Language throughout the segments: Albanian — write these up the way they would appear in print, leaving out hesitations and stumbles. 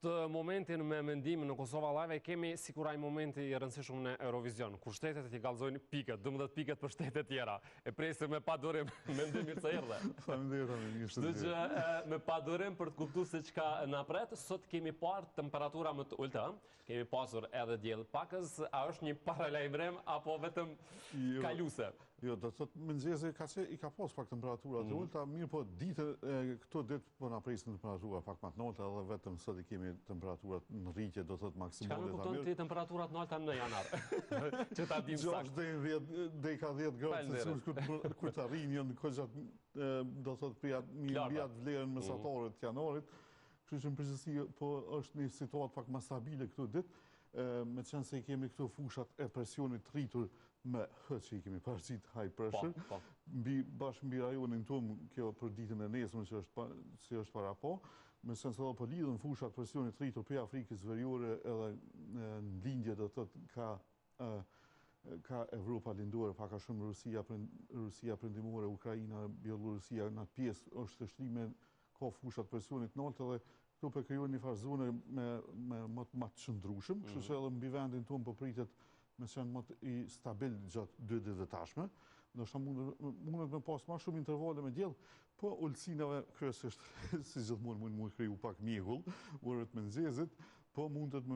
këtë momentin me mendimin në Kosova Live kemi sikuraj momenti i rëndësishëm në Eurovision, kur shtetet i kallëzojnë piket, 12 piket për shtetet tjera. E presim me padurim, mendim mirë se erdhe. Çdo gjë me padurim për të kuptuar se çka na pret. Sot kemi parë temperatura më të ulta, kemi pasur edhe diell pakës, a është një paralajmërim apo vetëm kaluese? Jo, do të thotë mëngjesi i ka pas pak temperatura të ulta, mirë po këto ditë po na presin temperatura pak më të ulta edhe vetëm sot i kemi temperaturat në rritje, do të thotë maksimale. Çka nuk kupton ti temperaturat në ulta në janar? Që ta dim saktë. 6 deri ka 10 gradë Celsius kur të arrijnë në kozat do thotë mbi atë vlerën mesatare të janarit. Kështu që në përgjithësi po është një situatë pak më stabile këto ditë. Me qenë se i kemi këto fushat e presionit rritur me që i kemi paraqitur high pressure, bashkë mbi rajonin tonë, kjo për ditën e nesërme që është para po, me qenë se po lidhen fushat presionit rritur për Afrikës Veriore edhe në lindje do të ka Evropa lindore, pak a shumë Rusia perëndimore, Ukraina, Bielorusia, në atë pjesë është të shtrime ka fushat presionit lartë edhe këtu për krijojnë një farë zone me më të qëndrueshëm, kështu që edhe mbi vendin tonë po pritet me qenë më i stabil gjatë 2 ditëve tashme. Ndoshta mundet me pas më shumë intervale me diell, po ulësinave kryesisht si gjithmonë mund kriju pak mjegull, orët mëngjesit, po mundet me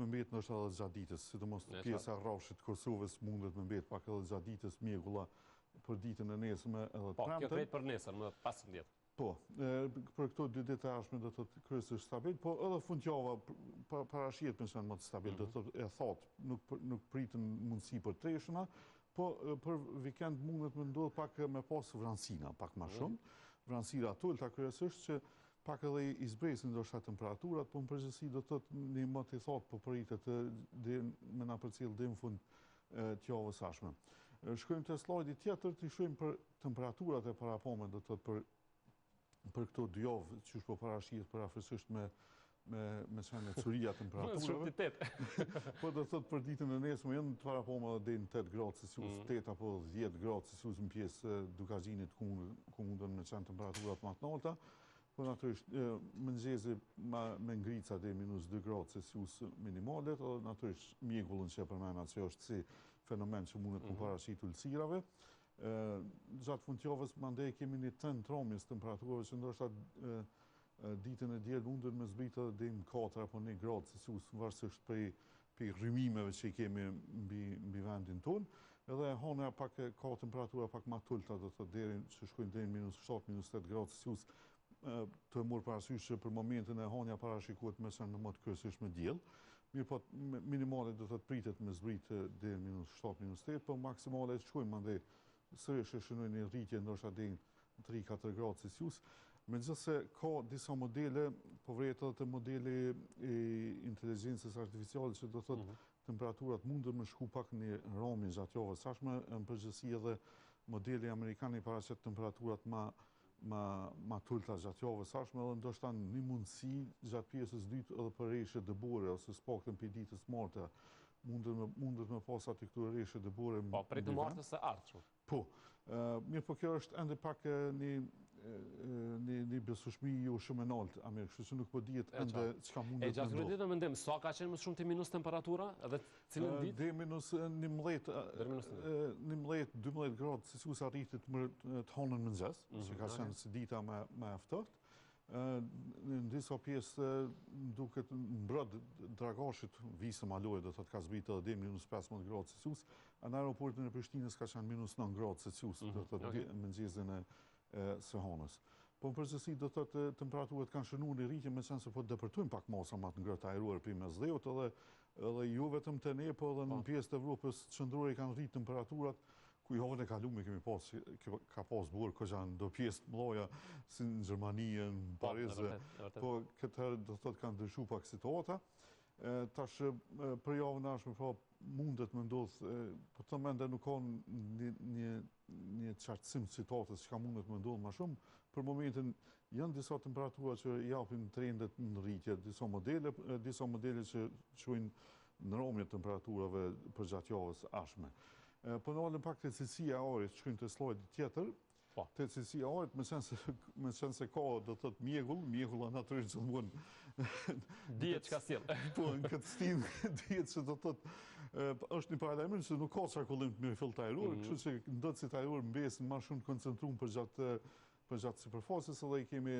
mbet ndoshta edhe gjatë ditës, sidomos pjesa e rrafshit të Kosovës mundet me mbet pak edhe gjatë ditës mjegulla për ditën e nesërme edhe të premten. Po, kjo krejt për nesër, më 15. Po, për këto 2 ditë e ardhshme do të thotë kryesisht stabil, po edhe fundjava parashihet me qenë më të stabil, do të thotë e thotë, nuk pritën mundësi për treshëna, po për vikend mundet me ndodh pak me pas vranësina, pak më shumë, vranësira të ulta kryesisht që pak edhe i zbresin ndoshta temperaturat, po në përgjithësi do të thotë një më të thotë po pritet me na përcjell deri në fund të javës së ardhshme. Shkojmë te slajdi tjetër, të shohim për temperaturat e parapome, do të thotë për këto 2 javë që po parashihet për afërsisht me çanë curia temperaturave. Po do thotë për ditën e nesërme janë të parapoma deri në 8 gradë Celsius, 8 apo 10 gradë Celsius në pjesë Dukazinit ku mundon me çanë temperaturat më të larta. Po natyrisht mëngjesi me ngrica deri -2 gradë Celsius minimale, edhe natyrisht mjegullën që e përmenda që është si fenomen që mundet të parashihet ulësirave. Gjatë fundjavës mandej kemi një trend tromjes temperaturave që ndoshta ditën e diel mundet me zbritë deri në 4 apo 1 gradë Celsius varësisht për rrymimeve që i kemi mbi vendin tonë. Edhe hona pak ka temperatura pak më të ulta, do të thotë deri që shkojnë deri në -7, -8 gradë Celsius. Të morë parasysh që për momentin e honja parashikohet me qenë më të kryesisht me diell. Mirë po minimale do të pritet me zbritë deri në -7, -8, po maksimale shkojnë mandej sërish e shënojnë një rritje ndoshta deri në 3-4 gradë Celsius. Megjithëse ka disa modele, po vret edhe të modeli i inteligjencës artificiale që do thotë temperaturat mundën me shku pak në rromin gjatë javës së ardhshme, në përgjithësi edhe modeli amerikan i paraqet temperaturat ma të ulta gjatë javës së ardhshme, edhe ndoshta një mundësi gjatë pjesës dytë edhe për rreshtje dëbore ose s'paktën për ditës martë. Mundet me pas aty këtu rreshtje dëbore. Po, prej të martës së ardhshme. Po, mirë po kjo është ende pak një besueshmëri jo shumë e lartë, kështu që nuk po dihet ende çka mundet të ndodhë. Gjatë këtyre ditëve mendim, sa ka qenë më shumë të minus temperatura, edhe cilën ditë? Deri -11-12 gradë Celsius arritet të honën mëngjes, që ka qenë si dita më e ftohtë. Në disa pjesë duket mbrojt Dragashit, Visëm Aloj, do thotë ka zbritë edhe deri -15 gradë Celsius. Në aeroportin e Prishtinës ka qenë -9 gradë Celsius, do thotë mëngjesin e së honës. Po në përgjithësi do thotë temperaturat kanë shënuar në rritje me qenë se po depërtojnë pak masa më të ngrohtë ajrore për mesdheut edhe jo vetëm te ne, po edhe në pjesë të Evropës qendrore kanë rritë temperaturat. Ku javën e kaluar kemi pas ka pas burë këgja në do pjesë të mëdha si në Gjermani, në Paris, po këtë do thotë kanë ndryshuar pak situata. Tash për javën e ardhshme pra mundet me ndodh, po të mendoj nuk ka një qartësim të situatës që ka mundet me ndodh më shumë. Për momentin janë disa temperatura që japin trendet në rritje, disa modele që quajnë ndromje temperaturave për gjatë javës ardhshme. Po në pak të cilësia e ajrit, shkojmë te slajdi tjetër. të cilësia e ajrit, me qenë se ka do të thotë mjegulla natyrisht gjithmonë dihet çka sjell. Po, në këtë stil dihet se do të thotë është një paralajmërim se nuk ka qarkullim të mirëfill të ajror, kështu që ndot si të ajror mbesin më shumë të koncentruar për gjatë sipërfaqes, edhe i kemi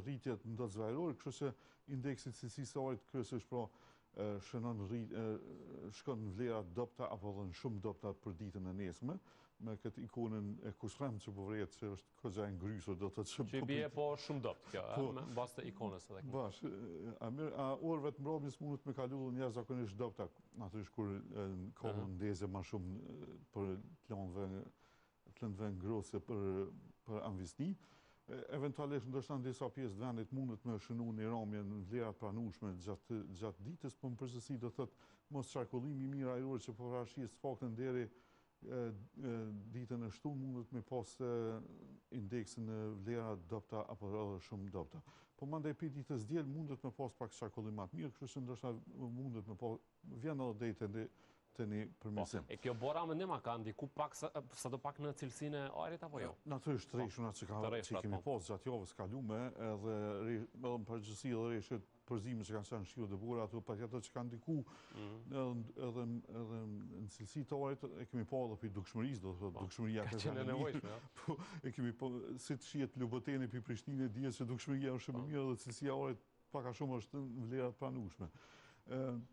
rritjet ndot ajror, kështu që indeksi i cilësisë së ajrit kryesisht shkon në vlera dobta apo dhe në shumë dobta për ditën e nesme, me këtë ikonën e kushrem që po vret që është këgja e ngrysur, do të thotë që bie po shumë dopt kjo, me bazë të ikonës edhe. Bash, a orëve të mbrëmjes mundet me kalu dhe jashtëzakonisht dobta, natyrisht kur ka ndezje më shumë për lëndëve ngrosje për anvisni. Eventualisht ndoshta në disa pjesë të vendit mundet me shënu një ramje në vlerat pranueshme gjatë ditës, por në përgjithësi do thotë mos qarkullimi i mirë ajror që po parashihet të paktën deri ditën e shtunë mundet me pas indeksin e vlera dobta apo edhe shumë dobta. Po mandej për ditës diel mundet me pas pak qarkullim më të mirë, kështu që ndoshta mundet me pas vjen edhe deri të një përmirësim. E kjo bora mendim ka ndiku pak sadopak në cilësinë e ajrit apo jo? Natyrisht rreshunat që kemi pas gjatë javës kalume, edhe në përgjithësi edhe rreshtet përzime që kanë qenë shiu dhe bura, ato patjetër që kanë ndiku edhe në cilësi të ajrit e kemi pa edhe për dukshmërisë, do të thotë dukshmëria ka qenë e nevojshme. Po e kemi pa si të shihet Luboteni për Prishtinë, dihet se dukshmëria është shumë e mirë dhe cilësia e ajrit pak a shumë është në vlerat pranueshme.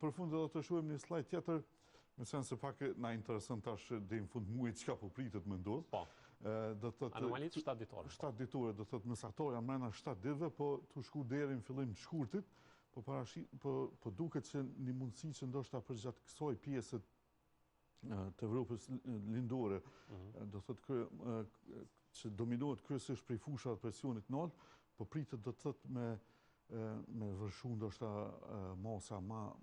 Përfund edhe të shohim një slajd tjetër. Me qenë se pak na intereson tash deri në fund muajit çka po pritet me ndodh. Po. Do të thotë anomalitë 7 ditore. 7 ditore, do të thotë mesatorja mrena 7 ditëve, po tu shku deri në fillim të shkurtit, po duket se një mundësi që ndoshta përgjatë kësaj pjese të Evropës lindore, do thotë që dominohet kryesisht prej fushave të presionit lart, po pritet do të thotë me vërshu ndoshta masa ma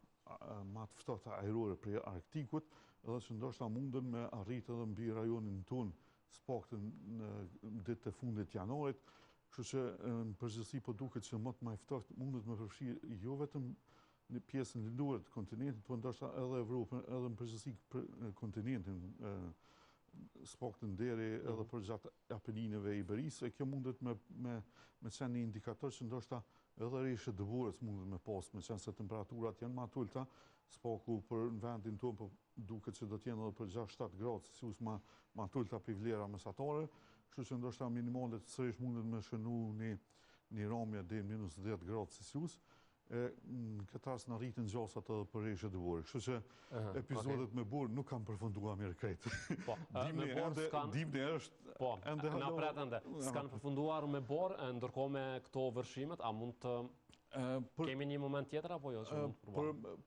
të ftohta ajrore prej Arktikut, edhe që ndoshta munden me arrit edhe mbi rajonin tonë s'paktën në ditët e fundit të janarit, kështu që në përgjithësi po duket që më të ftohtë mundet me përfshi jo vetëm në pjesën lindore të kontinentit, por ndoshta edhe Evropën, edhe në përgjithësi kontinentin s'paktën deri edhe përgjatë Apeninëve e Iberisë, e kjo mundet me qenë një indikator që ndoshta edhe rreshtet dëborës mundet me pas, me qenë se temperaturat janë më të ulta, spaku për në vendin tonë, po duket që do të jenë edhe për 6-7 gradë Celsius më të ulta për vlera mesatare, kështu që ndoshta minimalet sërish mundet me shënu një ramje deri në -10 gradë Celsius. Në këtë rast në rritin gjasat edhe për rreshtet dëbore. Kështu që episodet me borë nuk kam përfunduar mirë krejt. Dimni është... Po, na pret ende. S'kanë përfunduar me borë, ndërkohë me këto vërshimet, a mund të... Kemi një moment tjetër apo jo?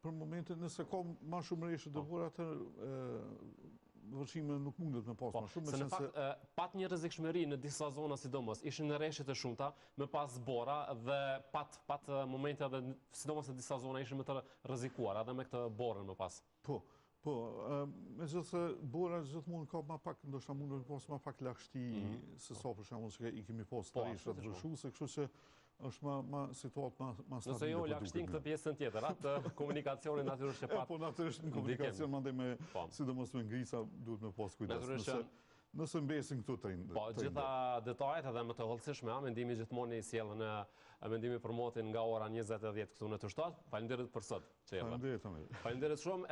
Për momentin, nëse ka ma shumë rreshtet dëbore, atër vërshime nuk mundet me pas ma shumë. Se në fakt, pat një rrezikshmëri në disa zona sidomos, ishin në rreshtet e shumta, me pas bora dhe pat momente edhe sidomos në disa zona ishin me të rrezikuar, edhe me këtë borën me pas. Po, me gjithë se bora gjithmonë ka ma pak, ndoshta mundet me pas ma pak lagështi se sa për shembull që i kemi pas të rreshtet vërshuese, kështu që është situatë ma stabile. Nëse jo lagështin këtë pjesën tjetër, atë komunikacionin natyrisht që pat... Po natyrisht në komunikacion, mandej me, sidomos me ngrisa, duhet me pas kujdes. Nëse mbesin këtu të rinë. Po, gjitha detajet edhe më të hollësishme, mendimi gjithmonë i sjellën mendimi për motin nga ora 20:10 këtu në Të Shtat. Faleminderit për sot. Faleminderit. Faleminderit shumë.